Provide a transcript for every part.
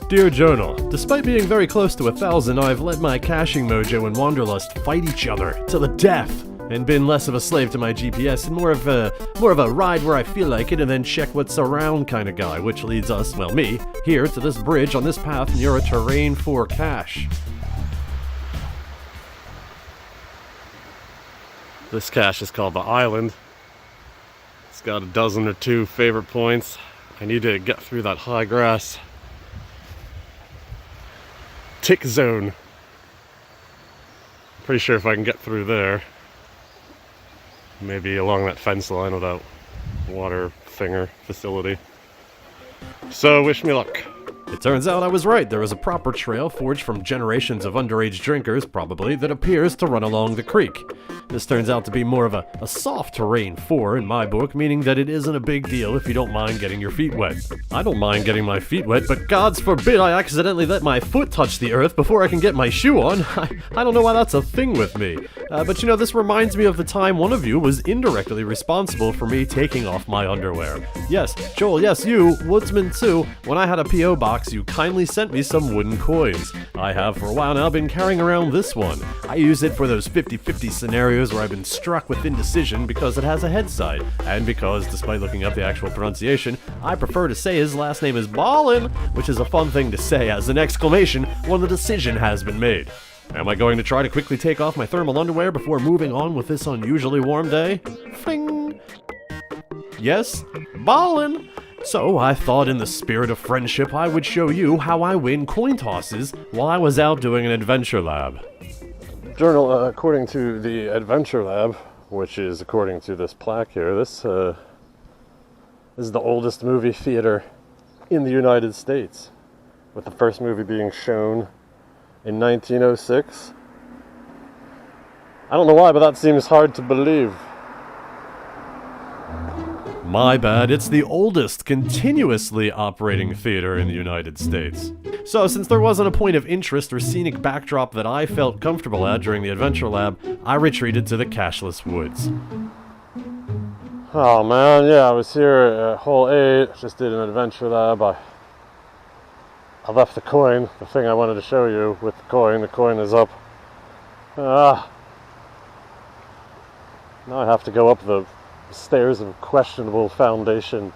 Dear Journal, despite being very close to 1,000, I've let my caching mojo and wanderlust fight each other to the death, and been less of a slave to my GPS and more of a ride where I feel like it and then check what's around kind of guy, which leads us, well me, here to this bridge on this path near a terrain 4 cache. This cache is called the Island. It's got a dozen or two favorite points. I need to get through that high grass tick zone. Pretty sure if I can get through there, maybe along that fence line with that water thinger facility. So wish me luck. It turns out I was right. There is a proper trail forged from generations of underage drinkers, probably, that appears to run along the creek. This turns out to be more of a soft terrain 4 in my book, meaning that it isn't a big deal if you don't mind getting your feet wet. I don't mind getting my feet wet, but gods forbid I accidentally let my foot touch the earth before I can get my shoe on. I don't know why that's a thing with me. But you know, this reminds me of the time one of you was indirectly responsible for me taking off my underwear. Yes, Joel, yes, you, Woodsman too, when I had a P.O. box, you kindly sent me some wooden coins. I have for a while now been carrying around this one. I use it for those 50-50 scenarios where I've been struck with indecision because it has a head side, and because, despite looking up the actual pronunciation, I prefer to say his last name is Ballin, which is a fun thing to say as an exclamation when the decision has been made. Am I going to try to quickly take off my thermal underwear before moving on with this unusually warm day? Fling! Yes, Ballin! So I thought in the spirit of friendship I would show you how I win coin tosses while I was out doing an adventure lab. Journal, according to the adventure lab, which is according to this plaque here, this is the oldest movie theater in the United States, with the first movie being shown in 1906. I don't know why, but that seems hard to believe. My bad, it's the oldest continuously operating theater in the United States. So, since there wasn't a point of interest or scenic backdrop that I felt comfortable at during the Adventure Lab, I retreated to the cashless woods. Oh man, yeah, I was here at hole 8, just did an Adventure Lab. I left the coin, the thing I wanted to show you with the coin is up. Now I have to go up the stairs of questionable foundation.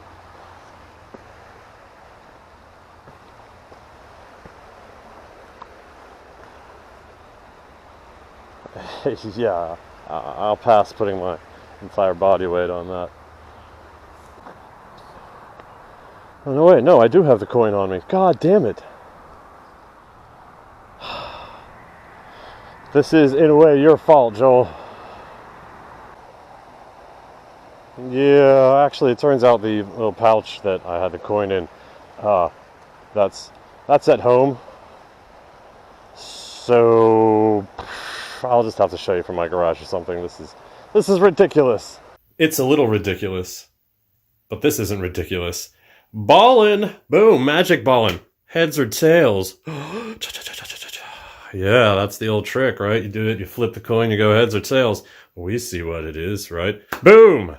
Yeah, I'll pass putting my entire body weight on that. Oh no, wait, no, I do have the coin on me. God damn it. This is, in a way, your fault, Joel. Yeah, actually, it turns out the little pouch that I had the coin in, that's at home. So I'll just have to show you from my garage or something. This is ridiculous. It's a little ridiculous, but this isn't ridiculous. Ballin'! Boom! Magic ballin'. Heads or tails? Yeah, that's the old trick, right? You do it, you flip the coin, you go heads or tails. We see what it is, right? Boom!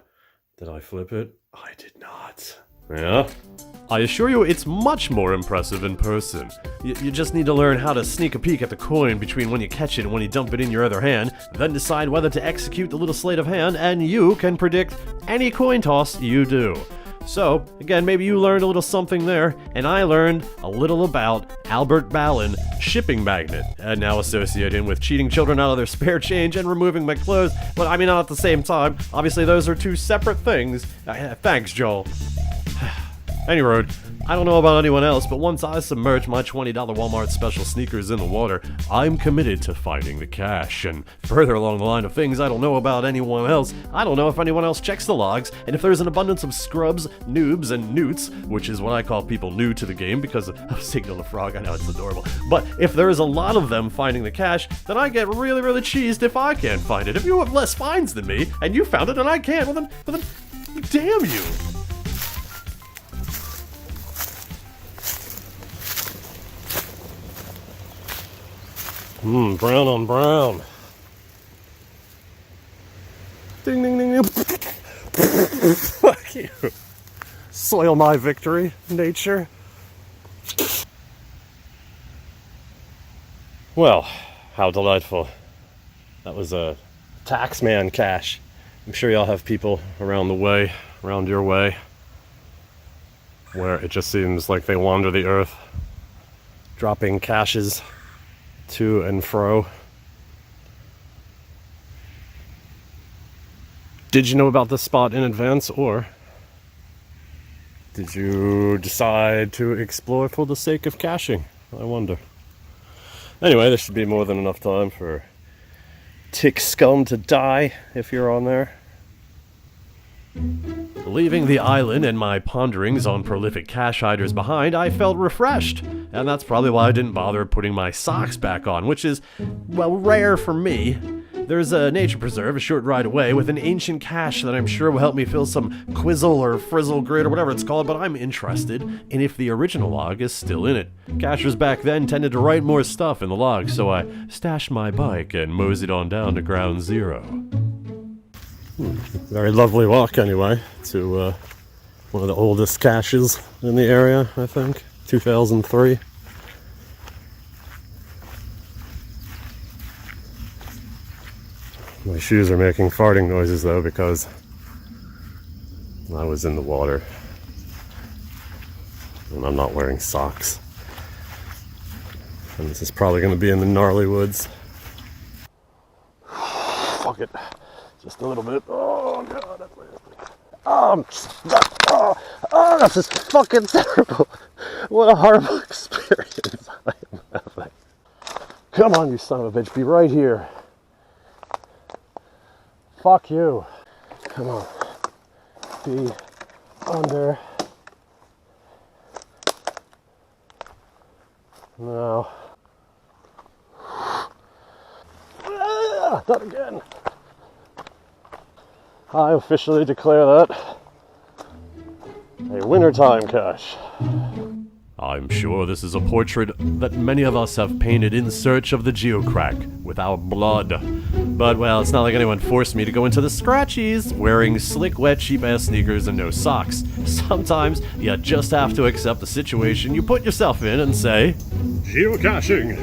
Did I flip it? I did not. Yeah? I assure you it's much more impressive in person. You just need to learn how to sneak a peek at the coin between when you catch it and when you dump it in your other hand, then decide whether to execute the little sleight of hand, and you can predict any coin toss you do. So, again, maybe you learned a little something there, and I learned a little about Albert Ballin, shipping magnet, and now associated with cheating children out of their spare change and removing my clothes, but I mean not at the same time. Obviously those are two separate things. Thanks, Joel. Anyway, I don't know about anyone else, but once I submerge my $20 Walmart special sneakers in the water, I'm committed to finding the cache. And further along the line of things, I don't know about anyone else. I don't know if anyone else checks the logs, and if there's an abundance of scrubs, noobs, and newts, which is what I call people new to the game because of Signal the Frog. I know it's adorable. But if there is a lot of them finding the cache, then I get really, really cheesed if I can't find it. If you have less finds than me, and you found it and I can't, well then damn you. Brown on brown. Ding, ding, ding, ding. Fuck you. Soil my victory, nature. Well, how delightful. That was a taxman cache. I'm sure y'all have people around your way, where it just seems like they wander the earth, dropping caches to and fro. Did you know about this spot in advance, or did you decide to explore for the sake of caching? I wonder. Anyway, there should be more than enough time for tick scum to die if you're on there. Leaving the island and my ponderings on prolific cache hiders behind, I felt refreshed. And that's probably why I didn't bother putting my socks back on, which is, well, rare for me. There's a nature preserve a short ride away with an ancient cache that I'm sure will help me fill some quizzle or frizzle grid or whatever it's called, but I'm interested in if the original log is still in it. Cachers back then tended to write more stuff in the log, so I stashed my bike and moseyed on down to ground zero. Very lovely walk anyway, to one of the oldest caches in the area, I think, 2003. My shoes are making farting noises though because I was in the water and I'm not wearing socks. And this is probably going to be in the gnarly woods. Fuck it. Just a little bit. Oh god, that's this is fucking terrible. What a horrible experience I am having. Come on, you son of a bitch, be right here. Fuck you. Come on. Be under. No. Not again. I officially declare that a wintertime cache. I'm sure this is a portrait that many of us have painted in search of the geocrack with our blood. But, well, it's not like anyone forced me to go into the scratchies wearing slick, wet, cheap-ass sneakers and no socks. Sometimes you just have to accept the situation you put yourself in and say, geocaching!